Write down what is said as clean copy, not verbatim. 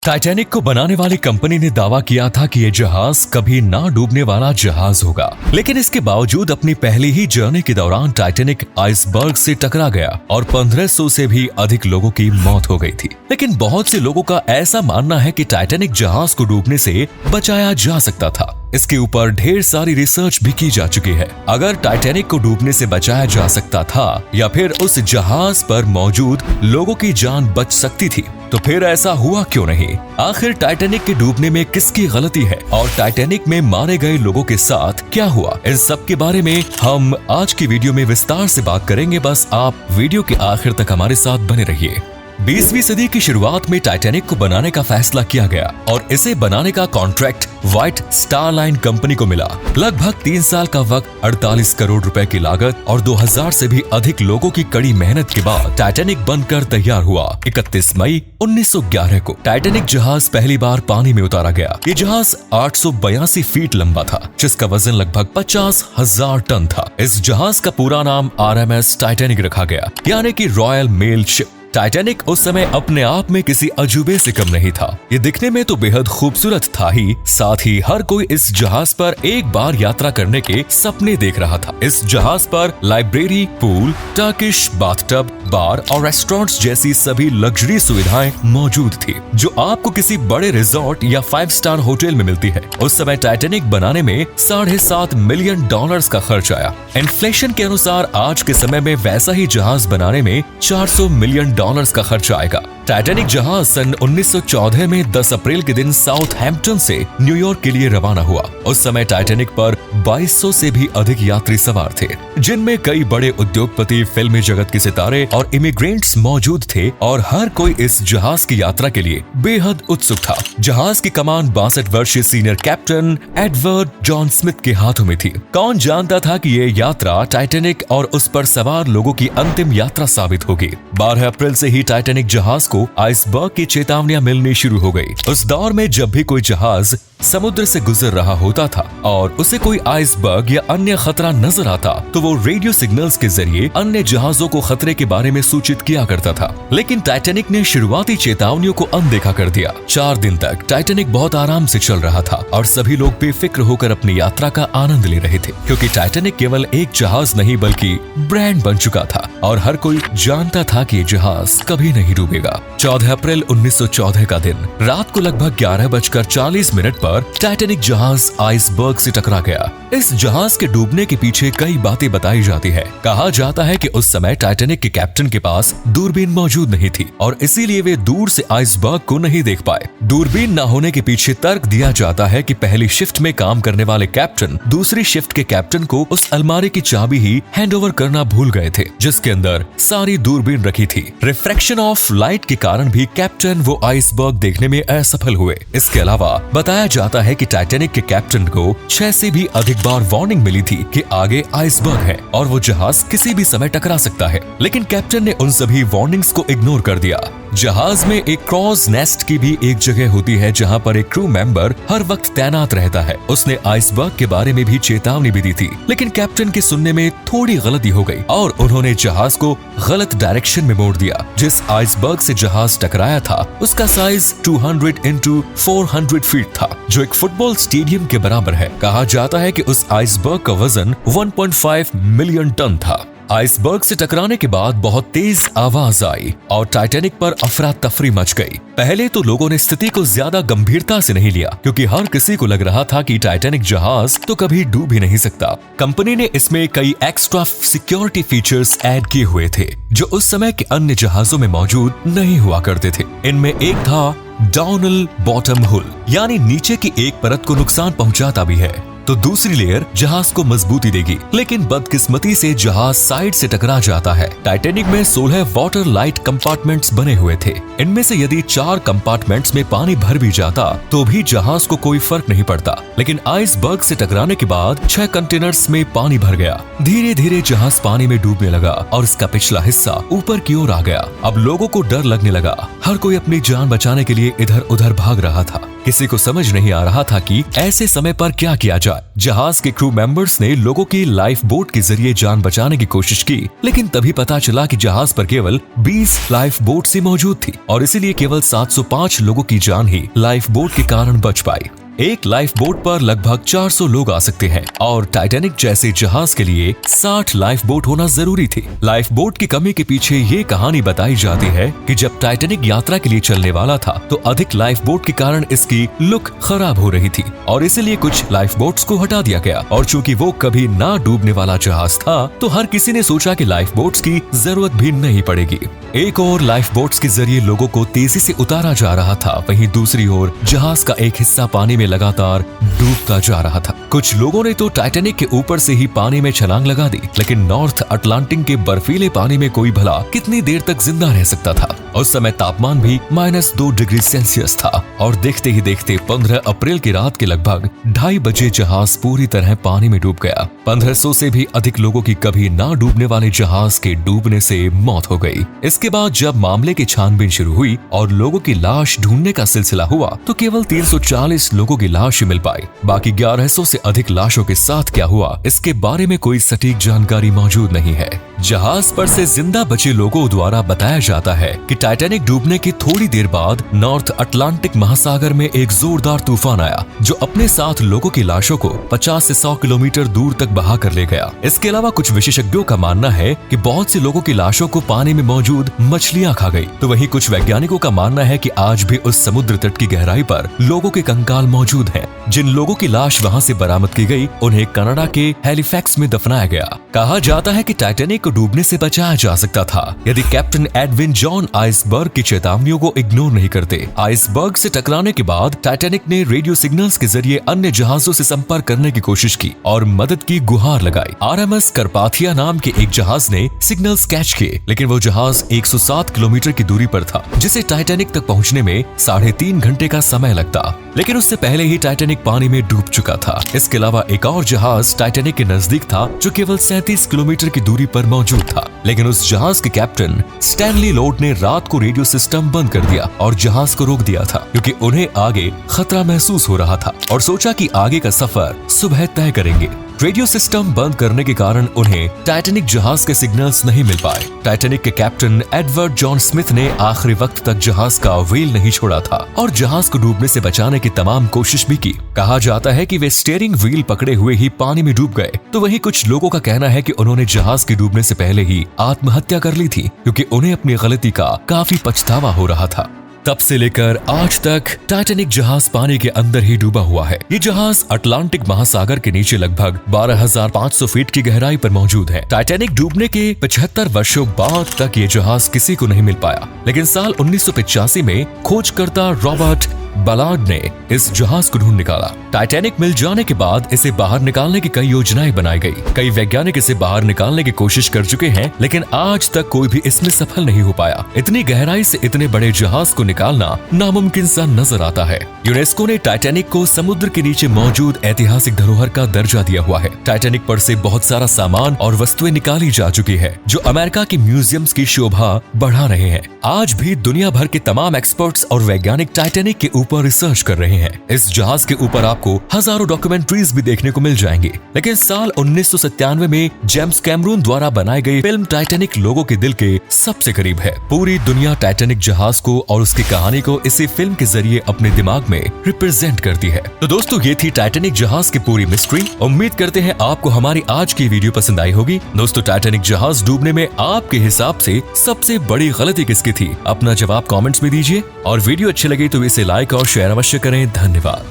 Titanic को बनाने वाली कंपनी ने दावा किया था कि यह जहाज कभी ना डूबने वाला जहाज होगा, लेकिन इसके बावजूद अपनी पहली ही जर्नी के दौरान टाइटैनिक आइसबर्ग से टकरा गया और 1500 से भी अधिक लोगों की मौत हो गई थी। लेकिन बहुत से लोगों का ऐसा मानना है कि टाइटैनिक जहाज को डूबने से बचाया जा सकता था। इसके ऊपर ढेर सारी रिसर्च भी की जा चुकी है। अगर टाइटैनिक को डूबने से बचाया जा सकता था या फिर उस जहाज पर मौजूद लोगों की जान बच सकती थी, तो फिर ऐसा हुआ क्यों नहीं? आखिर टाइटैनिक के डूबने में किसकी गलती है और टाइटैनिक में मारे गए लोगों के साथ क्या हुआ, इस सब के बारे में हम आज की वीडियो में विस्तार से बात करेंगे। बस आप वीडियो के आखिर तक हमारे साथ बने रहिए। 20वीं सदी की शुरुआत में टाइटैनिक को बनाने का फैसला किया गया और इसे बनाने का contract white star line company को मिला। लगभग 3 साल का वक्त, 48 करोड़ रुपए की लागत और 2000 से भी अधिक लोगों की कड़ी मेहनत के बाद टाइटैनिक बनकर तैयार हुआ। 31 मई 1911 को टाइटैनिक जहाज पहली बार पानी में उतारा गया। ये जहाज 882 फीट लंबा था, जिसका वजन लगभग 50,000 टन था। इस जहाज का पूरा नाम RMS टाइटैनिक रखा गया, यानी कि रॉयल मेल शिप। टाइटैनिक उस समय अपने आप में किसी अजूबे से कम नहीं था। ये दिखने में तो बेहद खूबसूरत था ही, साथ ही हर कोई इस जहाज पर एक बार यात्रा करने के सपने देख रहा था। इस जहाज पर लाइब्रेरी, पूल, टर्किश बाथटब, बार और रेस्टोरेंट्स जैसी सभी लग्जरी सुविधाएं मौजूद थी, जो आपको किसी बड़े रिजॉर्ट या 5 स्टार होटल में मिलती है। उस समय टाइटैनिक बनाने में $7.5 मिलियन का खर्च आया। इन्फ्लेशन के अनुसार आज के समय में वैसा ही जहाज बनाने में $400 मिलियन का खर्च आएगा। टाइटैनिक जहाज सन 1914 में 10 अप्रैल के दिन साउथहैम्पटन से न्यूयॉर्क के लिए रवाना हुआ। उस समय टाइटैनिक पर 2200 से भी अधिक यात्री सवार थे, जिनमें कई बड़े उद्योगपति, फिल्मी जगत के सितारे और इमिग्रेंट्स मौजूद थे और हर कोई इस जहाज की यात्रा के लिए बेहद उत्सुक था। जहाज की कमान 62 वर्षीय senior captain Edward John Smith के हाथों में थी। कौन जानता था कि ये यात्रा टाइटैनिक और उस पर सवार लोगों की अंतिम यात्रा साबित होगी। 12 अप्रैल से ही टाइटैनिक जहाज को आइसबर्ग की चेतावनियां मिलनी शुरू हो गई। उस दौर में जब भी कोई जहाज समुद्र से गुजर रहा होता था और उसे कोई आइसबर्ग या अन्य खतरा नजर आता, तो वो रेडियो सिग्नल्स के जरिए अन्य जहाजों को खतरे के बारे में सूचित किया करता था। लेकिन टाइटैनिक ने शुरुआती चेतावनियों को अनदेखा कर दिया। 4 दिन तक टाइटैनिक बहुत आराम से चल रहा था और सभी लोग बेफिक्र होकर अपनी यात्रा का आनंद ले रहे थे, क्योंकि टाइटैनिक केवल एक जहाज नहीं बल्कि ब्रांड बन चुका था और हर कोई जानता था कि जहाज कभी नहीं डूबेगा। 14 अप्रैल 1914 का दिन रात को लगभग 11:40 पर टाइटैनिक जहाज आइसबर्ग से टकरा गया। इस जहाज के डूबने के पीछे कई बातें बताई जाती है। कहा जाता है कि उस समय टाइटैनिक के कैप्टन के पास दूरबीन मौजूद नहीं थी और इसीलिए वे दूर से आइसबर्ग को नहीं देख पाए। दूरबीन न होने के पीछे तर्क दिया जाता है कि पहली शिफ्ट में काम करने वाले कैप्टन दूसरी शिफ्ट के कैप्टन को उस अलमारी की चाबी ही हैंडओवर करना भूल गए थे, जिसके अंदर सारी दूरबीन रखी थी। रिफ्रैक्शन ऑफ लाइट के कारण भी कैप्टन वो आइसबर्ग देखने में असफल हुए। इसके अलावा बताया जाता है कि टाइटैनिक के कैप्टन को 6 से भी अधिक बार वार्निंग मिली थी कि आगे आइसबर्ग है और वो जहाज किसी भी समय टकरा सकता है, लेकिन कैप्टन ने उन सभी वार्निंग्स को इग्नोर कर दिया। जहाज में एक क्रॉस नेस्ट की भी एक जगह होती है जहां पर एक क्रू मेंबर हर वक्त तैनात रहता है। उसने आइसबर्ग के बारे में भी चेतावनी भी दी थी, लेकिन कैप्टन के सुनने में थोड़ी गलती हो गई और उन्होंने जहाज को गलत डायरेक्शन में मोड़ दिया। जिस आइसबर्ग से जहाज टकराया था उसका साइज 200 × 400 फीट था, जो एक फुटबॉल स्टेडियम के बराबर है। कहा जाता है कि उस आइसबर्ग का वजन 1.5 मिलियन टन था। आइसबर्ग से टकराने के बाद बहुत तेज आवाज आई और टाइटैनिक पर अफरा तफरी मच गई। पहले तो लोगों ने स्थिति को ज्यादा गंभीरता से नहीं लिया, क्योंकि हर किसी को लग रहा था कि टाइटैनिक जहाज तो कभी डूब ही नहीं सकता। कंपनी ने इसमें कई एक्स्ट्रा सिक्योरिटी फीचर्स ऐड किए हुए थे, जो उस समय के अन्य जहाजों में मौजूद नहीं हुआ करते थे। इनमें एक था डाउनल बॉटम हुल, यानी नीचे की एक परत को नुकसान पहुंचाता भी है तो दूसरी लेयर जहाज को मजबूती देगी। लेकिन बदकिस्मती से जहाज साइड से टकरा जाता है। टाइटैनिक में 16 वाटर लाइट कंपार्टमेंट्स बने हुए थे। इनमें से यदि 4 कंपार्टमेंट्स में पानी भर भी जाता तो भी जहाज को कोई फर्क नहीं पड़ता, लेकिन आइसबर्ग से टकराने के बाद 6 कंटेनर्स में पानी भर गया। धीरे धीरे जहाज पानी में डूबने लगा और इसका पिछला हिस्सा ऊपर की ओर आ गया। अब लोगों को डर लगने लगा। हर कोई अपनी जान बचाने के लिए इधर उधर भाग रहा था। किसी को समझ नहीं आ रहा था कि ऐसे समय पर क्या किया जाए। जहाज के क्रू मेंबर्स ने लोगों की लाइफ बोट के जरिए जान बचाने की कोशिश की, लेकिन तभी पता चला कि जहाज पर केवल 20 लाइफ बोट ही मौजूद थी और इसीलिए केवल 705 लोगों की जान ही लाइफ बोट के कारण बच पाई। एक लाइफ बोट पर लगभग 400 लोग आ सकते हैं और टाइटैनिक जैसे जहाज के लिए 60 लाइफ बोट होना जरूरी थी। लाइफ बोट की कमी के पीछे ये कहानी बताई जाती है कि जब टाइटैनिक यात्रा के लिए चलने वाला था तो अधिक लाइफ बोट के कारण इसकी लुक खराब हो रही थी और इसीलिए कुछ लाइफ बोट्स को हटा दिया गया। और चूंकि वो कभी ना डूबने वाला जहाज था तो हर किसी ने सोचा कि लाइफ बोट्स की जरूरत भी नहीं पड़ेगी। एक और लाइफ बोट्स के जरिए लोगों को तेजी से उतारा जा रहा था, वहीं दूसरी ओर जहाज का एक हिस्सा पानी में लगातार डूबता जा रहा था। कुछ लोगों ने तो टाइटैनिक के ऊपर से ही पानी में छलांग लगा दी, लेकिन नॉर्थ अटलांटिक के बर्फीले पानी में कोई भला कितनी देर तक जिंदा रह सकता था। उस समय तापमान भी -2 डिग्री सेल्सियस था और देखते ही देखते 15 अप्रैल की रात के लगभग 2:30 बजे जहाज पूरी तरह पानी में डूब गया। 1500 से भी अधिक लोगों की कभी ना डूबने वाले जहाज के डूबने से मौत हो गई। इसके बाद जब मामले की छानबीन शुरू हुई और लोगों की लाश ढूंढने का सिलसिला हुआ तो केवल 340 लोगों की लाश मिल पाई। बाकी 1100 से अधिक लाशों के साथ क्या हुआ, इसके बारे में कोई सटीक जानकारी मौजूद नहीं है। जहाज पर से जिंदा बचे लोगों द्वारा बताया जाता है कि टाइटैनिक डूबने की थोड़ी देर बाद नॉर्थ अटलांटिक महासागर में एक जोरदार तूफान आया जो अपने साथ लोगों की लाशों को 50 से 100 किलोमीटर दूर तक बहा कर ले गया। इसके अलावा कुछ विशेषज्ञों का मानना है कि बहुत से लोगों की लाशों को पानी में मौजूद मछलियां खा गई, तो वहीं कुछ वैज्ञानिकों का मानना है कि आज भी उस समुद्र तट की गहराई पर लोगों के कंकाल मौजूद हैं। जिन लोगों की लाश वहां से बरामद की गई उन्हें कनाडा के हैलिफैक्स में दफनाया गया। कहा जाता है कि टाइटैनिक को डूबने से बचाया जा सकता था यदि कैप्टन एडविन जॉन आइसबर्ग की चेतावनियों को इग्नोर नहीं करते। आइसबर्ग से टकराने के बाद टाइटैनिक ने रेडियो सिग्नल्स के जरिए अन्य जहाजों से संपर्क करने की कोशिश की और मदद की गुहार लगाई। RMS कार्पाथिया नाम के एक जहाज ने सिग्नल्स कैच किए, लेकिन वो जहाज 107 किलोमीटर की दूरी पर था, जिसे टाइटैनिक तक पहुंचने में 3.5 घंटे का समय लगता। लेकिन उससे पहले ही टाइटैनिक पानी में डूब चुका था। इसके अलावा एक और जहाज टाइटैनिक के नजदीक था जो केवल 37 किलोमीटर की दूरी पर मौजूद था, लेकिन उस जहाज के कैप्टन स्टैनली लॉर्ड ने रात को रेडियो सिस्टम बंद कर दिया और जहाज को रोक दिया था क्योंकि उन्हें आगे खतरा महसूस हो रहा था और सोचा कि आगे का सफर सुबह तय करेंगे। रेडियो सिस्टम बंद करने के कारण उन्हें टाइटैनिक जहाज के सिग्नल्स नहीं मिल पाए। टाइटैनिक के कैप्टन एडवर्ड जॉन स्मिथ ने आखिरी वक्त तक जहाज का व्हील नहीं छोड़ा था और जहाज को डूबने से बचाने की तमाम कोशिश भी की। कहा जाता है कि वे स्टीयरिंग व्हील पकड़े हुए ही पानी में डूब गए, तो वहीं कुछ लोगों का कहना है कि उन्होंने जहाज के डूबने से पहले ही आत्महत्या कर ली थी क्योंकि उन्हें अपनी गलती का काफी पछतावा हो रहा था। तब से लेकर आज तक टाइटैनिक जहाज पानी के अंदर ही डूबा हुआ है। ये जहाज अटलांटिक महासागर के नीचे लगभग 12,500 फीट की गहराई पर मौजूद है। टाइटैनिक डूबने के 75 वर्षों बाद तक ये जहाज किसी को नहीं मिल पाया, लेकिन साल 1985 में खोजकर्ता रॉबर्ट बलार्ड ने इस जहाज को ढूंढ निकाला। टाइटैनिक मिल जाने के बाद इसे बाहर निकालने की कई योजनाएं बनाई गई। कई वैज्ञानिक इसे बाहर निकालने की कोशिश कर चुके हैं, लेकिन आज तक कोई भी इसमें सफल नहीं हो पाया। इतनी गहराई से इतने बड़े जहाज को निकालना नामुमकिन सा नजर आता है। यूनेस्को ने टाइटैनिक को समुद्र के नीचे मौजूद ऐतिहासिक धरोहर का दर्जा दिया हुआ है। टाइटैनिक पर से बहुत सारा सामान और वस्तुएं निकाली जा चुकी है जो अमेरिका के म्यूजियम्स की शोभा बढ़ा रहे हैं। आज भी दुनिया भर के तमाम एक्सपर्ट्स और वैज्ञानिक टाइटैनिक के ऊपर रिसर्च कर रहे हैं। इस जहाज के ऊपर आपको हजारों डॉक्यूमेंट्रीज भी देखने को मिल जाएंगी, लेकिन साल 1997 में जेम्स कैमरून द्वारा बनाई गई फिल्म टाइटैनिक लोगों के दिल के सबसे करीब है। पूरी दुनिया टाइटैनिक जहाज को और उसकी कहानी को इसी फिल्म के जरिए अपने दिमाग में रिप्रेजेंट करती है। तो दोस्तों, ये थी टाइटैनिक जहाज की पूरी मिस्ट्री। उम्मीद करते हैं आपको हमारी आज की वीडियो पसंद आई होगी। दोस्तों, टाइटैनिक जहाज डूबने में आपके हिसाब से सबसे बड़ी गलती किसकी थी? अपना जवाब कमेंट्स में दीजिए और वीडियो अच्छी लगी तो इसे लाइक और शेयर अवश्य करें। धन्यवाद।